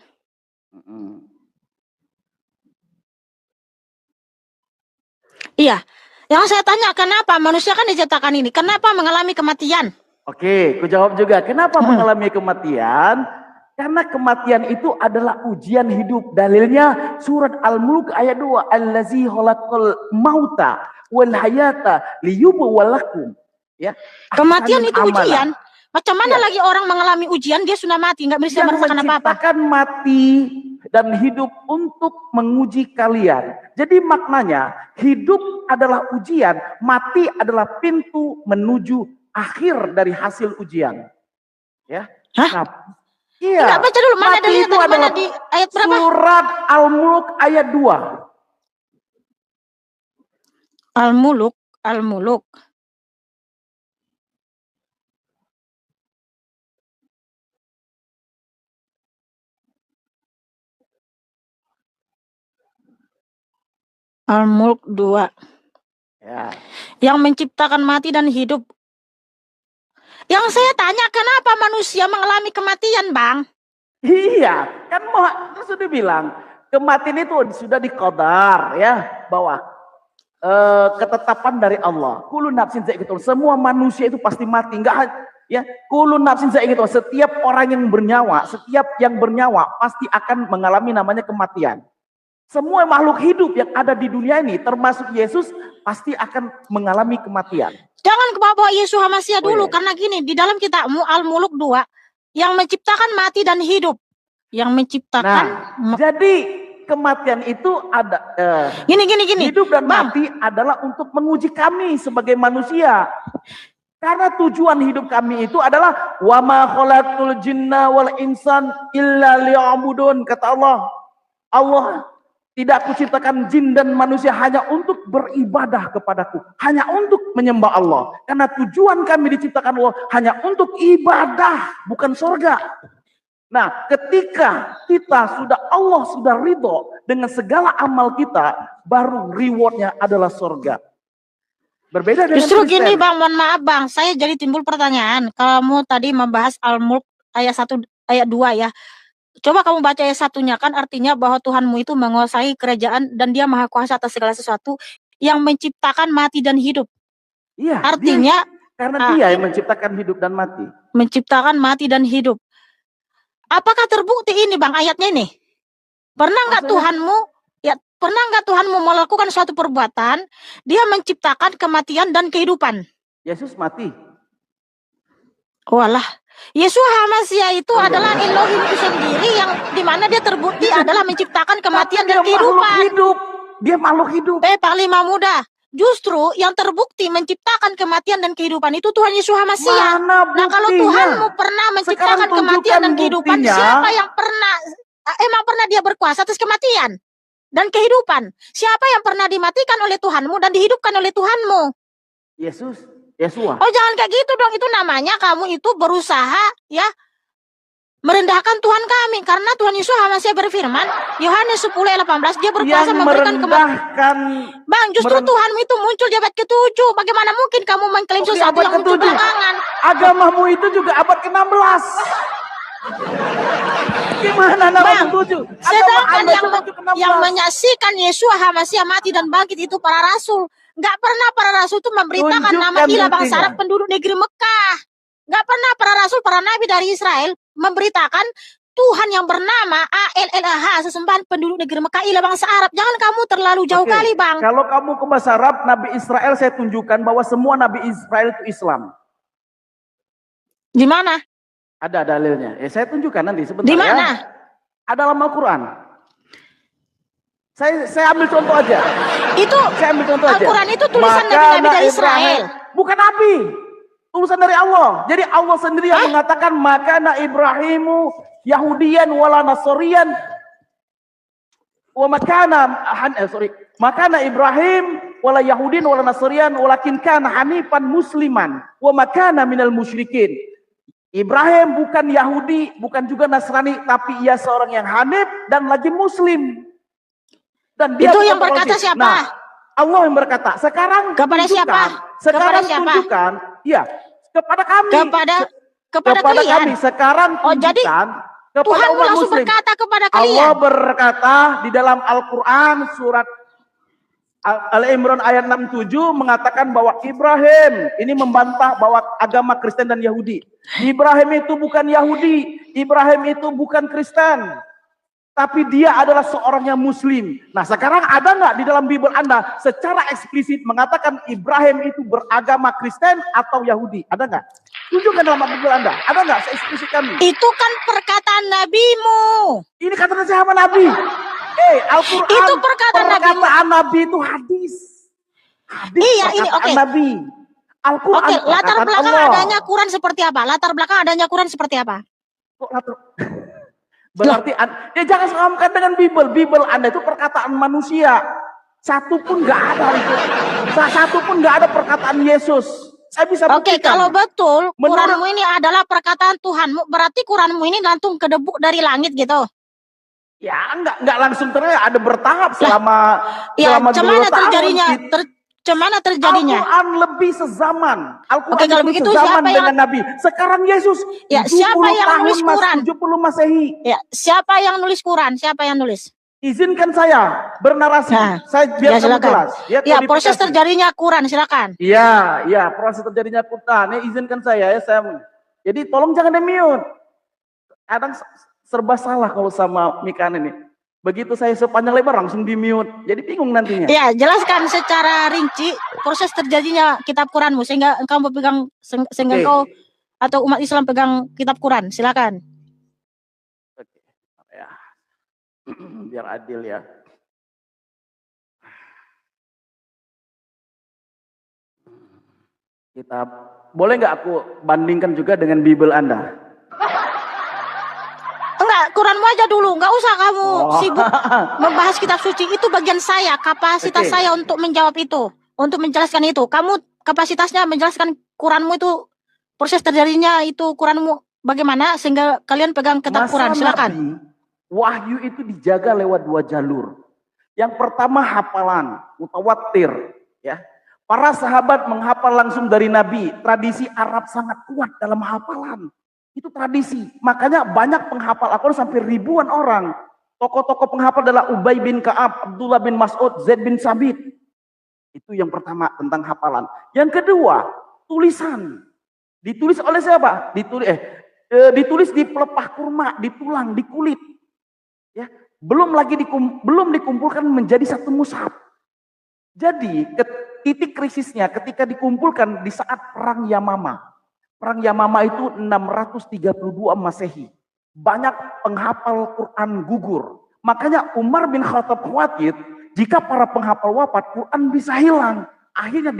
Mm-mm. Iya. Yang saya tanya, kenapa manusia kan diciptakan ini? Kenapa mengalami kematian? Oke, ku jawab juga. Kenapa Hmm. mengalami kematian? Karena kematian itu adalah ujian hidup. Dalilnya surat Al-Mulk ayat 2. Allazi khalaqal mauta wal hayata liyubluwakum. Ya. Kematian ahsanul itu amala. ujian. Macam mana Iya. lagi orang mengalami ujian, dia sudah mati, nggak bisa Yang merasakan apa-apa. menciptakan mati dan hidup untuk menguji kalian. Jadi maknanya hidup adalah ujian, mati adalah pintu menuju akhir dari hasil ujian. Ya. Hah? Nah, iya. Enggak, baca dulu, mana Mati dalilnya itu tadi, mana adalah di ayat berapa? surat Al-Mulk ayat 2. Al-Muluk, Al-Muluk. Al-Mulk 2. Ya. Yang menciptakan mati dan hidup. Yang saya tanya, kenapa manusia mengalami kematian, Bang? Iya, kan sudah bilang kematian itu sudah diqadar ya, bahwa ketetapan dari Allah. Kullu nafsin za'iqatul. Semua manusia itu pasti mati, enggak ya. Kullu nafsin za'iqatul. Setiap orang yang bernyawa pasti akan mengalami namanya kematian. Semua makhluk hidup yang ada di dunia ini termasuk Yesus pasti akan mengalami kematian. Jangan kebawa Yesus Hamasia dulu, iya. karena gini, di dalam kitabmu Al-Muluk 2, yang menciptakan mati dan hidup. Yang menciptakan jadi kematian itu ada gini. hidup dan Bang, mati adalah untuk menguji kami sebagai manusia. Karena tujuan hidup kami itu adalah wa ma khalaqtul jinna wal insan illa liya'budun, kata Allah. Allah tidak kuciptakan jin dan manusia hanya untuk beribadah kepadaku, hanya untuk menyembah Allah. Karena tujuan kami diciptakan Allah hanya untuk ibadah, bukan surga. Nah, ketika Allah sudah ridho dengan segala amal kita, baru rewardnya adalah surga. Berbeda dengan justru Kristen. gini Bang, mohon maaf Bang, saya jadi timbul pertanyaan. Kamu tadi membahas Al-Mulk ayat 1, ayat 2 ya. Coba kamu baca ayat 1-nya, kan artinya bahwa Tuhanmu itu menguasai kerajaan dan dia maha kuasa atas segala sesuatu, yang menciptakan mati dan hidup. Iya, artinya karena dia yang menciptakan hidup dan mati. Menciptakan mati dan hidup. Apakah terbukti ini Bang ayatnya ini? Pernah nggak Tuhanmu melakukan suatu perbuatan, dia menciptakan kematian dan kehidupan? Yesus mati. Walah, Yeshua HaMashiach itu adalah Elohim itu sendiri, yang dimana dia terbukti adalah menciptakan kematian dan kehidupan. Dia makhluk hidup. Panglima Muda, justru yang terbukti menciptakan kematian dan kehidupan itu Tuhan Yesus HaMashiach. Nah, kalau Tuhanmu pernah menciptakan kematian dan kehidupan, siapa yang emang pernah dia berkuasa atas kematian dan kehidupan? Siapa yang pernah dimatikan oleh Tuhanmu dan dihidupkan oleh Tuhanmu? Yesua. Oh, jangan kayak gitu dong. Itu namanya kamu itu berusaha ya merendahkan Tuhan kami. Karena Tuhan Yesus HaMashiach berfirman, Yohanes 10:18, dia berkuasa memberikan kematian. Bang, justru Tuhanmu itu muncul di abad ke-7. Bagaimana mungkin kamu mengklaim sesuatu yang muncul belakangan? Agamamu itu juga abad ke-16. Gimana nama tujuh? Sedangkan yang menyaksikan Yeshua HaMashiach mati dan bangkit itu para rasul. Nggak pernah para rasul itu memberitakan nama ilah bangsa Arab penduduk negeri Mekah. Nggak pernah para rasul, para nabi dari Israel memberitakan Tuhan yang bernama ALLAH, sesembahan penduduk negeri Mekah, ilah bangsa Arab. Jangan kamu terlalu jauh kali Bang. Kalau kamu ke bahasa Arab, Nabi Israel saya tunjukkan bahwa semua Nabi Israel itu Islam. Di mana? Ada dalilnya. Saya tunjukkan nanti sebentar. Di mana? Ya. Ada dalam Al-Quran. Saya ambil contoh aja. Saya ambil contoh Al-Quran itu tulisan nabi-nabi dari Israel. Bukan nabi. Tulisan dari Allah. Jadi Allah sendiri yang mengatakan makana Ibrahimu Yahudian wala Nasorian wa makana Ibrahim wala Yahudin wala Nasorian walakin kana hanifan musliman wa makana minal musyrikin. Ibrahim bukan Yahudi, bukan juga Nasrani, tapi ia seorang yang hanif dan lagi muslim. Dan dia itu yang berkata siapa? Nah, Allah yang berkata. Sekarang kepada siapa? Sekarang tunjukkan, ya, kepada kami. kepada kami. kalian. Sekarang Oh, jadi tunjukkan kepada Tuhanmu umat langsung muslim. berkata kepada Allah kalian. berkata di dalam Al-Quran surat Al-Imran ayat 67 mengatakan bahwa Ibrahim ini membantah bahwa agama Kristen dan Yahudi. Ibrahim itu bukan Yahudi, Ibrahim itu bukan Kristen, tapi dia adalah seorang yang Muslim. Nah, sekarang ada nggak di dalam Bible Anda secara eksplisit mengatakan Ibrahim itu beragama Kristen atau Yahudi? Ada nggak? Tunjukkan dalam Bible Anda. Ada nggak seeksplisit kami? Itu kan perkataan nabimu. Ini kata siapa Nabi? Al-Quran. Itu perkataan Nabi itu hadis. Iya, ini oke. Nabi. Al-Quran. Oke, latar belakang Allah. adanya Quran seperti apa? Latar belakang adanya Quran seperti apa? Kok latar? Berarti ya jangan samakan dengan Bible. Bible Anda itu perkataan manusia. Satu pun nggak ada itu. Satu pun nggak ada perkataan Yesus. Saya bisa buktikan. Oke, kalau betul Quranmu ini adalah perkataan Tuhanmu, berarti Quranmu ini langsung kedebuk dari langit gitu. Ya enggak langsung ada bertahap selama cemana terjadinya? Cemana terjadinya? Al-Quran lebih sezaman. Al-Quran Oke, kalau begitu sezaman siapa yang dengan Nabi. Sekarang Yesus ya, siapa yang nulis Quran? 70 Masehi. Ya, siapa yang nulis Quran? Siapa yang nulis? Izinkan saya bernarasi. Nah, saya biar kamu jelas. Ya, proses terjadinya Quran, silakan. Iya, proses terjadinya Quran. Izinkan saya Jadi tolong jangan di-mute. Kadang serba salah kalau sama Mikan ini. Begitu saya sepanjang lebar langsung di-mute. Jadi bingung nantinya. Ya, jelaskan secara rinci proses terjadinya kitab Quranmu sehingga engkau pegang engkau atau umat Islam pegang kitab Quran. Silakan. Oke. Ya. Biar adil ya. Kitab, boleh nggak aku bandingkan juga dengan Bible Anda? Enggak, Quranmu aja dulu, nggak usah kamu sibuk membahas kitab suci. Itu bagian saya, kapasitas saya untuk menjawab itu, untuk menjelaskan itu. Kamu kapasitasnya menjelaskan Quranmu itu, proses terjadinya itu Quranmu bagaimana sehingga kalian pegang kitab Quran. Silakan. Wahyu itu dijaga lewat 2 jalur. Yang pertama hafalan, mutawatir, ya. Para sahabat menghafal langsung dari Nabi. Tradisi Arab sangat kuat dalam hafalan. Itu tradisi. Makanya banyak penghafal Al-Quran sampai ribuan orang. Tokoh-tokoh penghafal adalah Ubay bin Ka'ab, Abdullah bin Mas'ud, Zaid bin Sabit. Itu yang pertama tentang hafalan. Yang kedua, tulisan. Ditulis oleh siapa? Ditulis di pelepah kurma, di tulang, di kulit. Ya, belum dikumpulkan menjadi satu mushaf. Jadi titik krisisnya ketika dikumpulkan di saat perang Yamama. Perang Yamama itu 632 Masehi. Banyak penghafal Quran gugur. Makanya Umar bin Khattab khawatir jika para penghafal wafat Quran bisa hilang. Akhirnya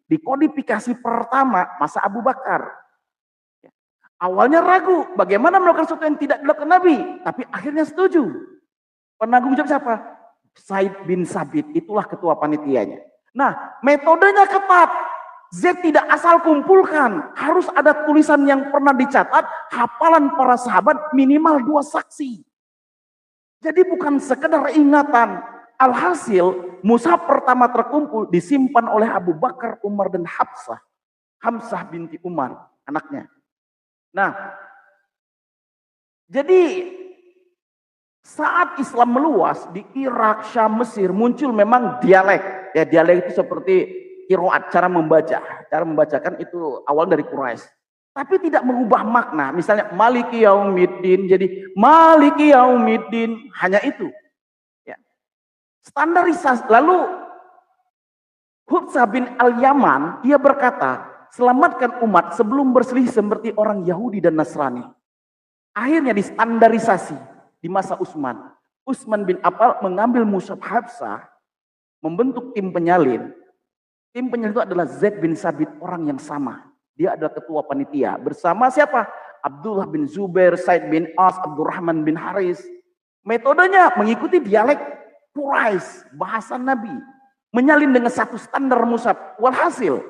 dikodifikasi pertama masa Abu Bakar. Awalnya ragu, bagaimana melakukan sesuatu yang tidak dilakukan Nabi. Tapi akhirnya setuju. Penanggung jawab siapa? Zaid bin Sabit, itulah ketua panitianya. Nah, metodenya ketat. Zaid tidak asal kumpulkan. Harus ada tulisan yang pernah dicatat, hafalan para sahabat minimal 2 saksi. Jadi bukan sekedar ingatan. Alhasil, mushaf pertama terkumpul disimpan oleh Abu Bakar, Umar, dan Hamzah binti Umar, anaknya. Nah, jadi saat Islam meluas di Irak, Syam, Mesir muncul memang dialek. Ya, dialek itu seperti qiraat, cara membacakan itu awal dari Quraisy. Tapi tidak mengubah makna. Misalnya Maliki Yaumiddin jadi Maliki Yaumiddin, hanya itu. Ya. Standarisasi. Lalu Hubsah bin Al-Yaman dia berkata, selamatkan umat sebelum berselisih seperti orang Yahudi dan Nasrani. Akhirnya distandarisasi di masa Utsman. Utsman bin Affan mengambil mushaf Hafsah, membentuk tim penyalin. Tim penyalin itu adalah Zaid bin Sabit, orang yang sama. Dia adalah ketua panitia. Bersama siapa? Abdullah bin Zubair, Said bin As, Abdurrahman bin Haris. Metodenya mengikuti dialek Quraisy, bahasa Nabi. Menyalin dengan satu standar mushaf. Walhasil,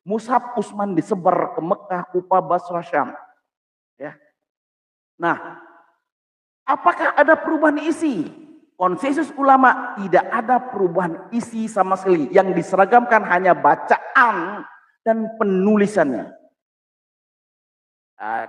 mushaf Utsman disebar ke Mekah, Kufah, Basrah, Syam. Ya. Nah, apakah ada perubahan isi? Konsensus ulama tidak ada perubahan isi sama sekali. Yang diseragamkan hanya bacaan dan penulisannya.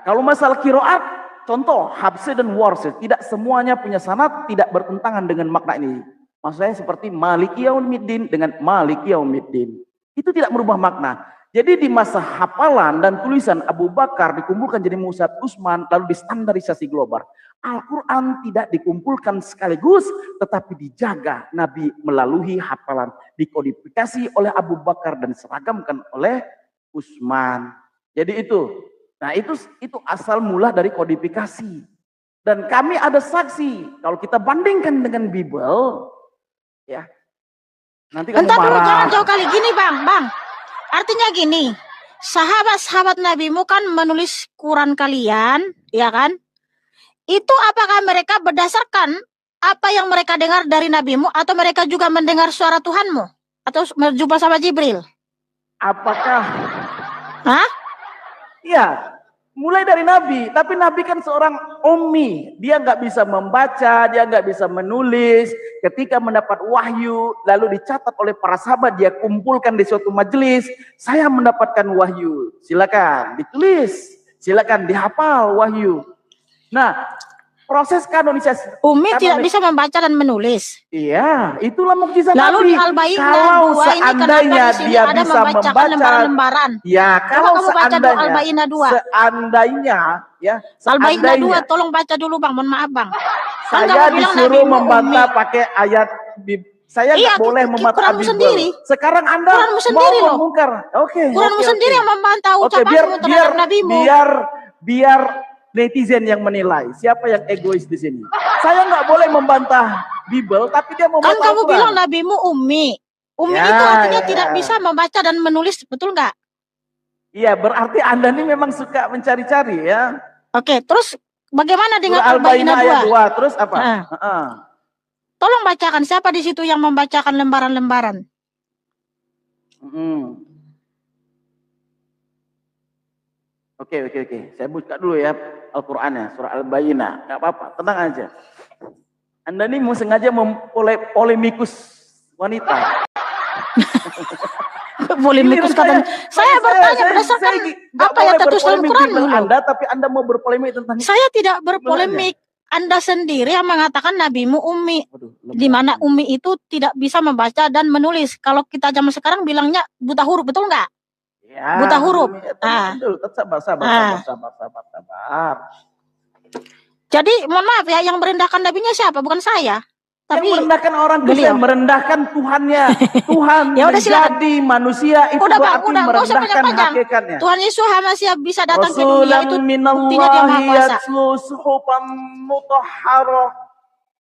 Kalau masalah kiroat, contoh Habsah dan Warsh, tidak semuanya punya sanad, tidak bertentangan dengan makna ini. Maksudnya seperti Maliki Yaumiddin dengan Maliki Yaumiddin. Itu tidak merubah makna. Jadi di masa hafalan dan tulisan Abu Bakar dikumpulkan jadi Mus'haf Utsman, lalu distandarisasi global. Al-Quran tidak dikumpulkan sekaligus, tetapi dijaga Nabi melalui hafalan, dikodifikasi oleh Abu Bakar dan seragamkan oleh Utsman. Jadi itu. Nah itu asal mula dari kodifikasi. Dan kami ada saksi. Kalau kita bandingkan dengan Bible, ya nanti kamu Entar dulu, marah. jangan jauh kali gini bang. Artinya gini, sahabat-sahabat Nabimu kan menulis Quran kalian, ya kan? Itu apakah mereka berdasarkan apa yang mereka dengar dari Nabimu, atau mereka juga mendengar suara Tuhanmu? Atau berjumpa sama Jibril? Apakah? Hah? Iya, mulai dari Nabi. Tapi Nabi kan seorang ummi. Dia nggak bisa membaca, dia nggak bisa menulis. Ketika mendapat wahyu, lalu dicatat oleh para sahabat, dia kumpulkan di suatu majelis. Saya mendapatkan wahyu. Silakan ditulis, silakan dihafal wahyu. Nah, proses kanonisasi. Umi tidak bisa membaca dan menulis. Iya, itulah mukjizat Nabi. Lalu di Al-Bayyinah kalau 2 ini seandainya kenapa di sini dia ada bisa membacakan lembaran-lembaran? Ya, kalau kamu baca dulu seandainya, Al-Bayyinah 2. seandainya, ya, Al-Bayyinah 2, seandainya tolong baca dulu bang, mohon maaf bang. saya disuruh membantah pakai ayat saya nggak boleh membantah Quranmu Bible. sendiri. Sekarang Anda Quranmu sendiri mau loh. membongkar. Oke. Quranmu sendiri yang membantah Oke, ucapanmu terhadap Nabimu. biar netizen yang menilai siapa yang egois di sini. Saya nggak boleh membantah Bible, tapi dia membantah Kan kamu Al-Quran. bilang Nabimu ummi. Ummi Ya, itu artinya ya. tidak bisa membaca dan menulis, betul nggak? Iya, berarti Anda ini memang suka mencari-cari ya. Oke, terus bagaimana dengan Surah Al-Bayyinah Al-Bayyinah ayat 2, 2? terus apa? Tolong bacakan, siapa di situ yang membacakan lembaran-lembaran? Oke. Saya buka dulu ya Al-Qur'annya, surah Al-Bayyinah. Enggak apa-apa, tenang aja. Anda ini mau sengaja polemikus wanita. Polemikus kata. Saya bertanya berdasarkan apa yang tertulis dalam Quran dulu. Anda, tapi Anda mau berpolemik tentang Saya tidak berpolemik. Anda sendiri yang mengatakan Nabimu ummi. Di mana ummi itu tidak bisa membaca dan menulis. Kalau kita zaman sekarang bilangnya buta huruf, betul nggak? Ya, buta huruf. Sabar. Jadi mohon maaf ya, yang merendahkan nabinya siapa? Bukan saya. Tapi yang merendahkan orang Kristen, merendahkan Tuhannya. Tuhan ya menjadi manusia itu berarti merendahkan hakikatnya. Tuhan Yesus masih bisa datang ke dunia, itu buktinya dia maha kuasa.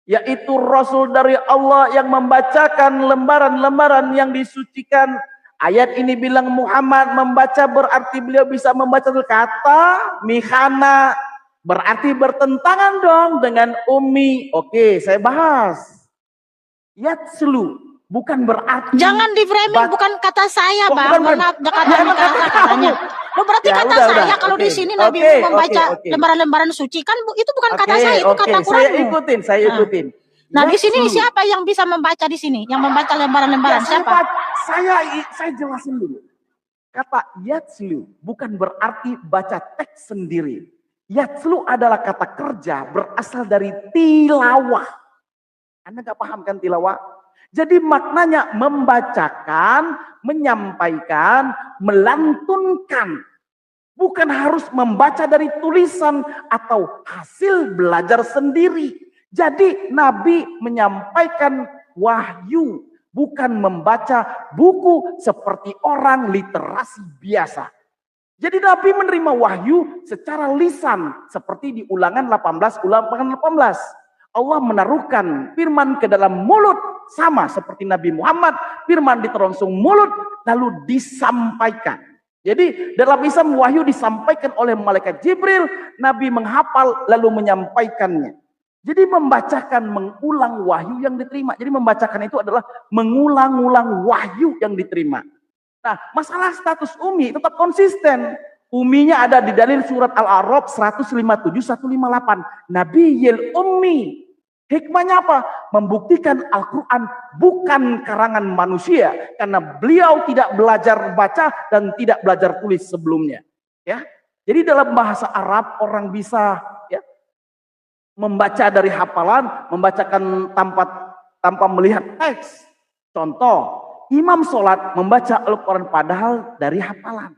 Yaitu Rasul dari Allah yang membacakan lembaran-lembaran yang disucikan. Ayat ini bilang Muhammad membaca, berarti beliau bisa membaca kata mihana, berarti bertentangan dong dengan ummi. Oke, saya bahas. Yatslu bukan berarti. Jangan di framing, bukan kata saya, Bang. Katanya. Lo berarti kata saya kalau di sini Nabi membaca lembaran-lembaran suci, kan itu bukan kata saya, itu kata Quranmu. Saya ikutin. Nah, di sini siapa yang bisa membaca di sini? Yang membaca lembaran-lembaran siapa? Saya jelasin dulu. Kata yatslu bukan berarti baca teks sendiri. Yatslu adalah kata kerja berasal dari tilawah. Anda nggak paham kan tilawah? Jadi maknanya membacakan, menyampaikan, melantunkan. Bukan harus membaca dari tulisan atau hasil belajar sendiri. Jadi Nabi menyampaikan wahyu, bukan membaca buku seperti orang literasi biasa. Jadi Nabi menerima wahyu secara lisan, seperti di Ulangan 18. Allah menaruhkan firman ke dalam mulut, sama seperti Nabi Muhammad, firman diterongsong mulut, lalu disampaikan. Jadi dalam Islam wahyu disampaikan oleh malaikat Jibril, Nabi menghafal lalu menyampaikannya. Jadi membacakan, mengulang wahyu yang diterima. Jadi membacakan itu adalah mengulang-ulang wahyu yang diterima. Nah, masalah status ummi tetap konsisten. Umminya ada di dalil surat Al-A'raf 157-158. Nabiyil ummi. Hikmahnya apa? Membuktikan Al-Quran bukan karangan manusia. Karena beliau tidak belajar baca dan tidak belajar tulis sebelumnya. Ya. Jadi dalam bahasa Arab orang bisa ya membaca dari hafalan, membacakan tanpa melihat teks. Contoh, imam sholat membaca Al-Quran padahal dari hafalan.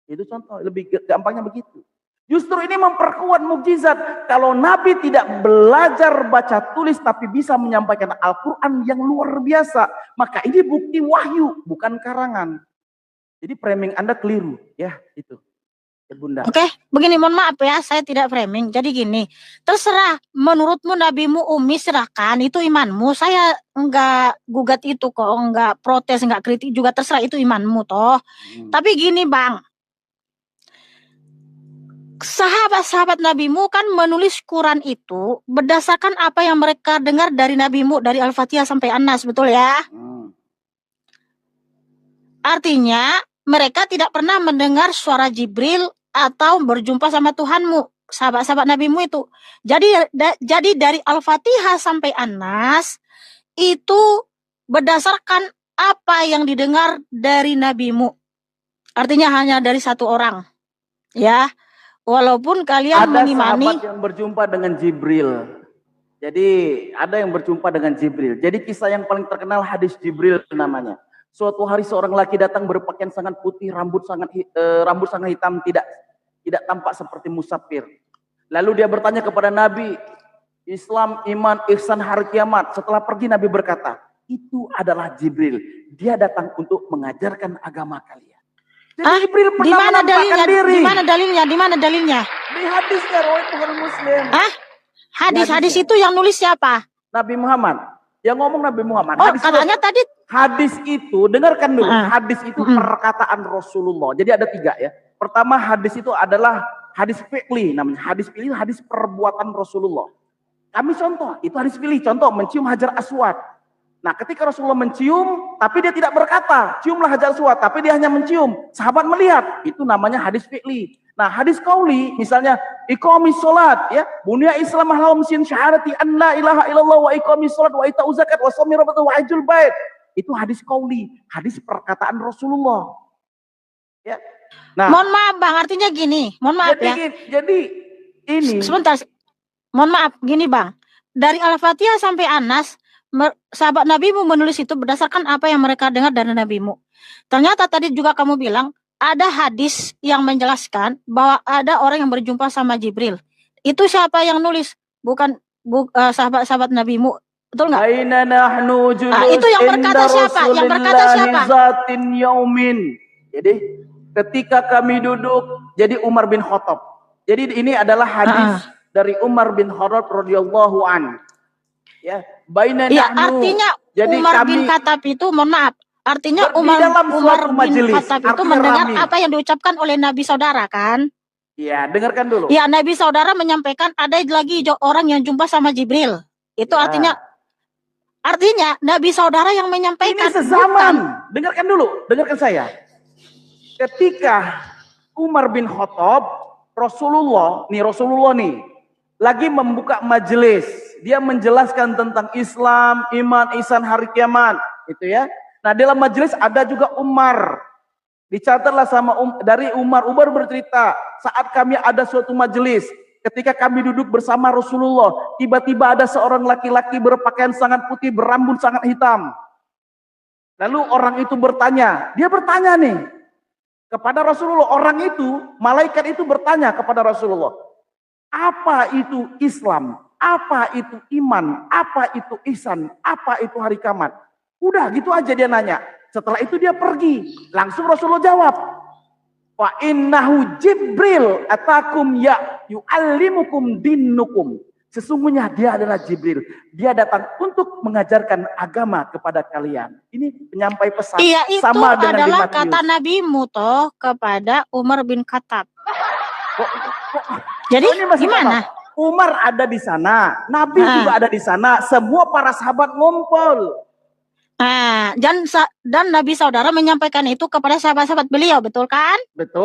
Itu contoh, lebih gampangnya begitu. Justru ini memperkuat mukjizat. Kalau Nabi tidak belajar baca tulis tapi bisa menyampaikan Al-Quran yang luar biasa, maka ini bukti wahyu, bukan karangan. Jadi framing Anda keliru, ya itu. Ya, Bunda. Oke, begini, mohon maaf ya, saya tidak framing. Jadi gini, terserah menurutmu nabimu Umi serahkan, itu imanmu. Saya enggak gugat itu kok, enggak protes, enggak kritik juga, terserah itu imanmu toh. Tapi gini Bang, sahabat-sahabat nabimu kan menulis Quran itu berdasarkan apa yang mereka dengar dari nabimu, dari Al-Fatihah sampai An-Nas, betul ya? Artinya mereka tidak pernah mendengar suara Jibril atau berjumpa sama Tuhanmu, sahabat-sahabat nabimu itu. Jadi dari Al-Fatihah sampai An-Nas itu berdasarkan apa yang didengar dari nabimu. Artinya hanya dari satu orang. Ya. Walaupun kalian ada mengimani sahabat yang berjumpa dengan Jibril. Jadi ada yang berjumpa dengan Jibril. Jadi kisah yang paling terkenal hadis Jibril namanya. Suatu hari seorang laki datang berpakaian sangat putih, rambut sangat hitam, tidak tampak seperti musafir. Lalu dia bertanya kepada Nabi, Islam, iman, ihsan, hari kiamat. Setelah pergi Nabi berkata, itu adalah Jibril. Dia datang untuk mengajarkan agama kalian. Jadi Jibril di pernah mana menampakkan dalilnya? diri. Di mana dalilnya? Di mana dalilnya? Di hadisnya riwayat Bukhari Muslim. Hadis itu yang nulis siapa? Nabi Muhammad. Yang ngomong Nabi Muhammad. Oh, katanya tadi hadis itu, dengarkan dulu. Hadis itu perkataan Rasulullah. Jadi ada 3 ya. Pertama, hadis itu adalah hadis fi'li namanya. Hadis fi'li, hadis perbuatan Rasulullah. Kami contoh, itu hadis fi'li. Contoh, mencium Hajar Aswad. Nah, ketika Rasulullah mencium, tapi dia tidak berkata, ciumlah Hajar Aswad, tapi dia hanya mencium. Sahabat melihat, itu namanya hadis fi'li. Nah, hadis qauli, misalnya, iqamis sholat, ya, bunya Islam lahum sin syahadati an la ilaha illallah wa iqamis sholat wa ita'uz zakat wa shaumi ramadan wa hajjul bait. Itu hadis qauli, hadis perkataan Rasulullah. Ya. Nah, mohon maaf Bang, artinya gini, mohon maaf jadi ini. Sebentar, mohon maaf, gini Bang. Dari Al-Fatihah sampai An-Nas, sahabat nabimu menulis itu berdasarkan apa yang mereka dengar dari nabimu. Ternyata tadi juga kamu bilang ada hadis yang menjelaskan bahwa ada orang yang berjumpa sama Jibril. Itu siapa yang nulis? Bukan sahabat-sahabat nabimu, betul nggak? Itu yang berkata siapa? Yang berkata siapa? Jadi ketika kami duduk, jadi Umar bin Khattab. Jadi ini adalah hadis dari Umar bin Khattab radhiyallahu an. Ya, artinya jadi Umar bin Khattab itu, mohon maaf, artinya Umar bin Khattab itu mendengar apa yang diucapkan oleh Nabi saudara kan? Iya, dengarkan dulu. Iya, Nabi saudara menyampaikan ada lagi orang yang jumpa sama Jibril. Itu artinya Nabi saudara yang menyampaikan. Ini sezaman. Dengarkan dulu, dengarkan saya. Ketika Umar bin Khattab, Rasulullah nih lagi membuka majelis. Dia menjelaskan tentang Islam, iman, ihsan, hari kiamat, itu ya. Nah, dalam majelis ada juga Umar. Dicatatlah sama dari Umar bercerita, saat kami ada suatu majelis, ketika kami duduk bersama Rasulullah, tiba-tiba ada seorang laki-laki berpakaian sangat putih, berambut sangat hitam. Lalu orang itu bertanya, dia bertanya nih kepada Rasulullah, malaikat itu bertanya kepada Rasulullah, apa itu Islam? Apa itu iman? Apa itu ihsan? Apa itu hari kiamat? Udah gitu aja dia nanya. Setelah itu dia pergi. Langsung Rasulullah jawab, wa innahu Jibril atakum ya yu'allimukum dinukum. Sesungguhnya dia adalah Jibril. Dia datang untuk mengajarkan agama kepada kalian. Ini penyampai pesan. Iya, itu sama dengan adalah kata nabimu toh kepada Umar bin Khattab. Jadi gimana? Umar ada di sana, Nabi juga ada di sana, semua para sahabat ngumpul. Dan Nabi saudara menyampaikan itu kepada sahabat-sahabat beliau, betul kan? Betul.